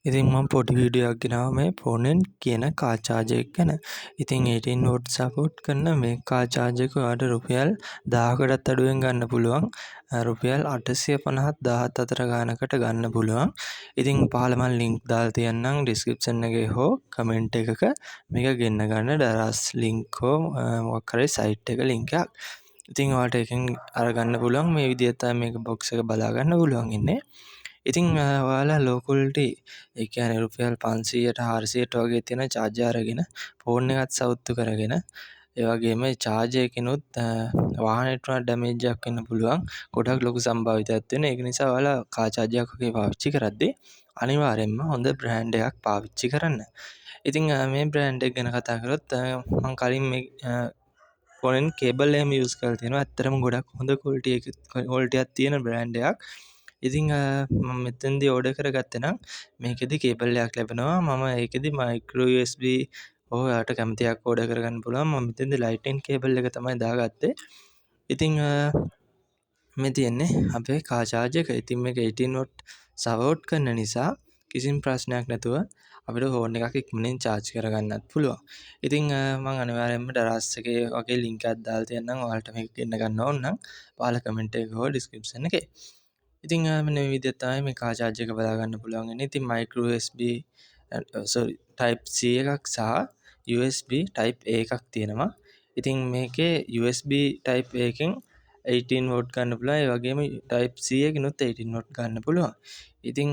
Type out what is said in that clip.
ඉතින් මම පොඩි වීඩියෝ එකක් ගෙනාවා මේ ෆෝනෙන් කියන කාර් චාර්ජර් එක ගැන. ඉතින් 18 watt සපෝට් කරන මේ කාර් චාර්ජර් එක ඔයාලට රුපියල් 1000කටත් අඩුවෙන් ගන්න පුළුවන්. රුපියල් 850ත් 1000ත් අතර ගානකට ගන්න පුළුවන්. ඉතින් පහළ මම link දාලා තියන්නම් description එකේ හෝ comment එකක මේක ගෙන්න ගන්න දරස් link හෝ මොකක් හරි site එක link එකක්. ඉතින් ඔයාලට එකෙන් අරගන්න පුළුවන්. මේ විදිහට තමයි මේක box එක බලා ගන්න පුළුවන් ඉන්නේ. ඉතින් ඔයාලා low quality ඒ කියන්නේ රුපියල් 500ට 400ට වගේ තියෙන charger අරගෙන ෆෝන් එකත් සවුත්තු කරගෙන ඒ වගේම charge එකකිනුත් වාහනේට උනා damage එකක් වෙන්න පුළුවන්. ගොඩක් ලොකු සම්භාවිතයක් තියෙනවා. ඒක නිසා ඔයාලා car charger එකක් වගේ පාවිච්චි කරද්දී අනිවාර්යයෙන්ම හොඳ brand එකක් පාවිච්චි කරන්න. ඉතින් මේ brand එක ගැන කතා කරොත් මම කලින් මේ ෆෝනෙන් කේබල් එහෙම use කරලා තියෙනවා. ඇත්තටම ගොඩක් හොඳ quality එකක් තියෙන brand එකක්. ඉතින් මම මෙතනදී ඕඩර් කරගත්තේ නම් මේකෙදි කේබල් එකක් ලැබෙනවා. මම ඒකෙදි micro USB ඔයාලට කැමති එකක් ඕඩර් කරගන්න පුළුවන්. මම මෙතනදී lightning කේබල් එක තමයි දාගත්තේ. ඉතින් මේ තියෙන්නේ අපේ කාර් චාර්ජර් එක. ඉතින් මේක 18 watt සපෝට් කරන නිසා කිසිම ප්‍රශ්නයක් නැතුව අපිට ෆෝන් එකක් ඉක්මනින් charge කරගන්නත් පුළුවන්. ඉතින් මම අනිවාර්යයෙන්ම දරස් එකේ වගේ link එකක් දාලා තියන්නම්. ඔයාලට මේක ගෙන්න ගන්න ඕන නම් පහළ comment එකක හෝ description එකේ. ඉතින් මෙන්න මේ විදිහට තමයි මේ කාර් චාර්ජර් එක බලා ගන්න පුළුවන් වෙන්නේ. ඉතින් micro USB type C එකක් සහ USB type A එකක් තියෙනවා. ඉතින් මේකේ USB type A එකෙන් 18 watt ගන්න පුළුවන්. ඒ වගේම type C එකකිනුත් 18 watt ගන්න පුළුවන්. ඉතින්